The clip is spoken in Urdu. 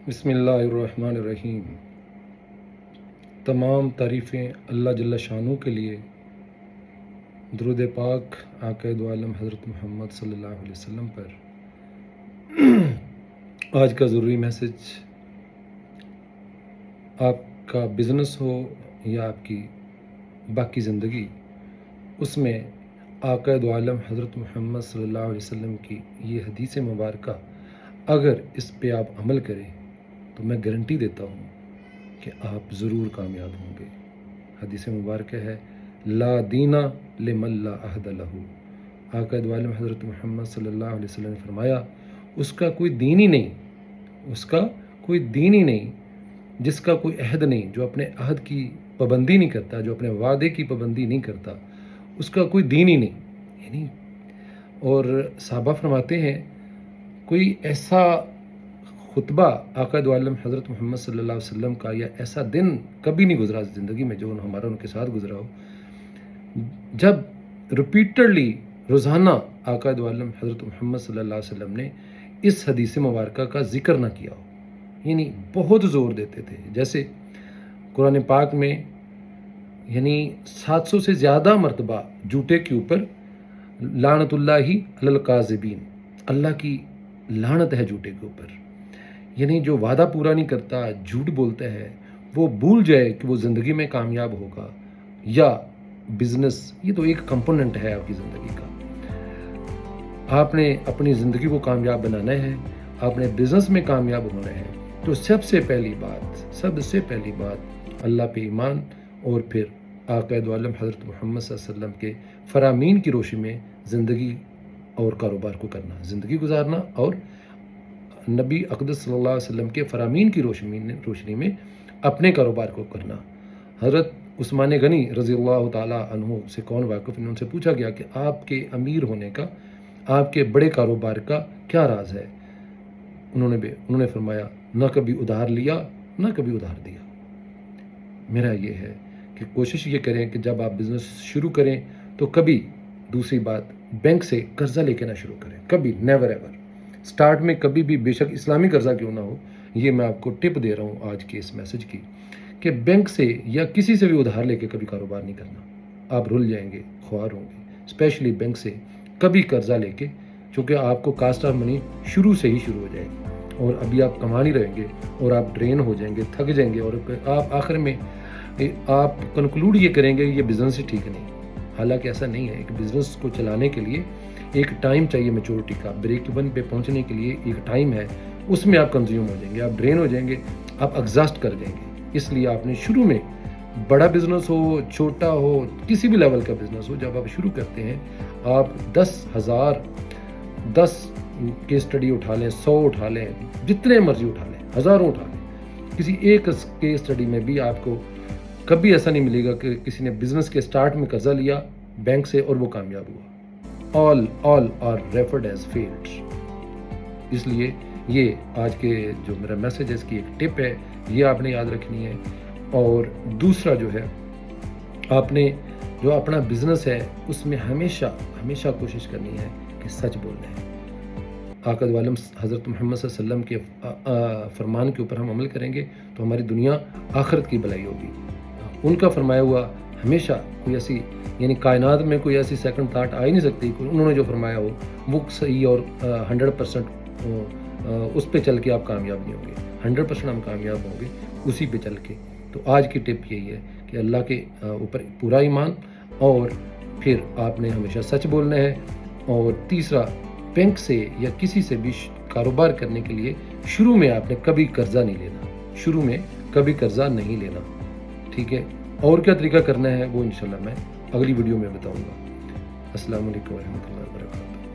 بسم اللہ الرحمن الرحیم۔ تمام تعریفیں اللہ جل شانہ کے لیے، درود پاک آقا دو عالم حضرت محمد صلی اللہ علیہ وسلم پر۔ آج کا ضروری میسج، آپ کا بزنس ہو یا آپ کی باقی زندگی، اس میں آقا دو عالم حضرت محمد صلی اللہ علیہ وسلم کی یہ حدیث مبارکہ اگر اس پہ آپ عمل کریں تو میں گارنٹی دیتا ہوں کہ آپ ضرور کامیاب ہوں گے۔ حدیث مبارکہ ہے، لا دینا لمن لا عہد لہ۔ آقا دو عالم حضرت محمد صلی اللہ علیہ وسلم نے فرمایا، اس کا کوئی دین ہی نہیں، اس کا کوئی دین ہی نہیں جس کا کوئی عہد نہیں، جو اپنے عہد کی پابندی نہیں کرتا، جو اپنے وعدے کی پابندی نہیں کرتا، اس کا کوئی دین ہی نہیں۔ یعنی اور صحابہ فرماتے ہیں، کوئی ایسا خطبہ آقا دو عالم حضرت محمد صلی اللہ علیہ وسلم کا یا ایسا دن کبھی نہیں گزرا زندگی میں جو ہمارا ان کے ساتھ گزرا ہو، جب ریپیٹڈلی روزانہ آقا دو عالم حضرت محمد صلی اللہ علیہ وسلم نے اس حدیث مبارکہ کا ذکر نہ کیا ہو۔ یعنی بہت زور دیتے تھے، جیسے قرآن پاک میں یعنی 700 سے زیادہ مرتبہ جھوٹے کے اوپر لعنت اللہ علی الکاذبین، اللہ کی لعنت ہے جھوٹے کے اوپر۔ یعنی جو وعدہ پورا نہیں کرتا، جھوٹ بولتا ہے، وہ بھول جائے کہ وہ زندگی میں کامیاب ہوگا یا بزنس، یہ تو ایک کمپوننٹ ہے آپ کی زندگی کا۔ آپ نے اپنی زندگی کو کامیاب بنانا ہے، آپ نے بزنس میں کامیاب ہونا ہے، تو سب سے پہلی بات اللہ پہ ایمان، اور پھر آقا دو عالم حضرت محمد صلی اللہ علیہ وسلم کے فرامین کی روشنی میں زندگی اور کاروبار کو کرنا، زندگی گزارنا، اور نبی اقدس صلی اللہ علیہ وسلم کے فرامین کی روشنی میں اپنے کاروبار کو کرنا۔ حضرت عثمان غنی رضی اللہ تعالیٰ عنہ سے کون واقف، ان سے پوچھا گیا کہ آپ کے امیر ہونے کا، آپ کے بڑے کاروبار کا کیا راز ہے؟ انہوں نے فرمایا، نہ کبھی ادھار لیا نہ کبھی ادھار دیا۔ میرا یہ ہے کہ کوشش یہ کریں کہ جب آپ بزنس شروع کریں تو کبھی، دوسری بات، بینک سے قرضہ لے کے نہ شروع کریں، کبھی، نیور ایور۔ سٹارٹ میں کبھی بھی، بے شک اسلامی قرضہ کیوں نہ ہو، یہ میں آپ کو ٹپ دے رہا ہوں آج کے اس میسج کی، کہ بینک سے یا کسی سے بھی ادھار لے کے کبھی کاروبار نہیں کرنا، آپ رل جائیں گے، خوار ہوں گے۔ اسپیشلی بینک سے کبھی قرضہ لے کے، چونکہ آپ کو کاسٹ آف منی شروع سے ہی شروع ہو جائے گی، اور ابھی آپ کما نہیں رہیں گے، اور آپ ڈرین ہو جائیں گے، تھک جائیں گے، اور آپ آخر میں آپ کنکلوڈ یہ کریں گے یہ بزنس ہی ٹھیک نہیں۔ حالانکہ ایسا نہیں ہے۔ ایک بزنس کو چلانے کے لیے ایک ٹائم چاہیے، میچورٹی کا، بریک ایون پہ پہنچنے کے لیے ایک ٹائم ہے، اس میں آپ کنزیوم ہو جائیں گے، آپ ڈرین ہو جائیں گے، آپ ایگزاسٹ کر جائیں گے۔ اس لیے آپ نے شروع میں، بڑا بزنس ہو، چھوٹا ہو، کسی بھی لیول کا بزنس ہو، جب آپ شروع کرتے ہیں، آپ 10 کیس اسٹڈی اٹھا لیں، 100 اٹھا لیں، جتنے مرضی اٹھا لیں، ہزاروں اٹھا لیں، کسی ایک کیس اسٹڈی میں بھی آپ کو کبھی ایسا نہیں ملے گا کہ کسی نے بزنس کے سٹارٹ میں قرضہ لیا بینک سے اور وہ کامیاب ہوا۔ all are referred as failed۔ اس لیے یہ آج کے جو میرا میسج ہے، اس کی ایک ٹپ ہے، یہ آپ نے یاد رکھنی ہے۔ اور دوسرا جو ہے، آپ نے جو اپنا بزنس ہے اس میں ہمیشہ کوشش کرنی ہے کہ سچ بولنا ہے۔ آقا دو عالم حضرت محمد صلی اللہ علیہ وسلم کے فرمان کے اوپر ہم عمل کریں گے تو ہماری دنیا آخرت کی بھلائی ہوگی۔ ان کا فرمایا ہوا ہمیشہ، کوئی ایسی، یعنی کائنات میں کوئی ایسی سیکنڈ تھاٹ آ ہی نہیں سکتی، انہوں نے جو فرمایا ہو وہ صحیح اور 100% اس پہ چل کے آپ کامیاب نہیں ہوں گے۔ 100% ہم کامیاب ہوں گے اسی پہ چل کے۔ تو آج کی ٹپ یہی ہے کہ اللہ کے اوپر پورا ایمان، اور پھر آپ نے ہمیشہ سچ بولنا ہے، اور تیسرا، بینک سے یا کسی سے بھی کاروبار کرنے کے لیے شروع میں آپ نے کبھی قرضہ نہیں لینا، ٹھیک ہے؟ اور کیا طریقہ کرنا ہے وہ انشاءاللہ میں اگلی ویڈیو میں بتاؤں گا۔ السلام علیکم ورحمۃ اللہ وبرکاتہ۔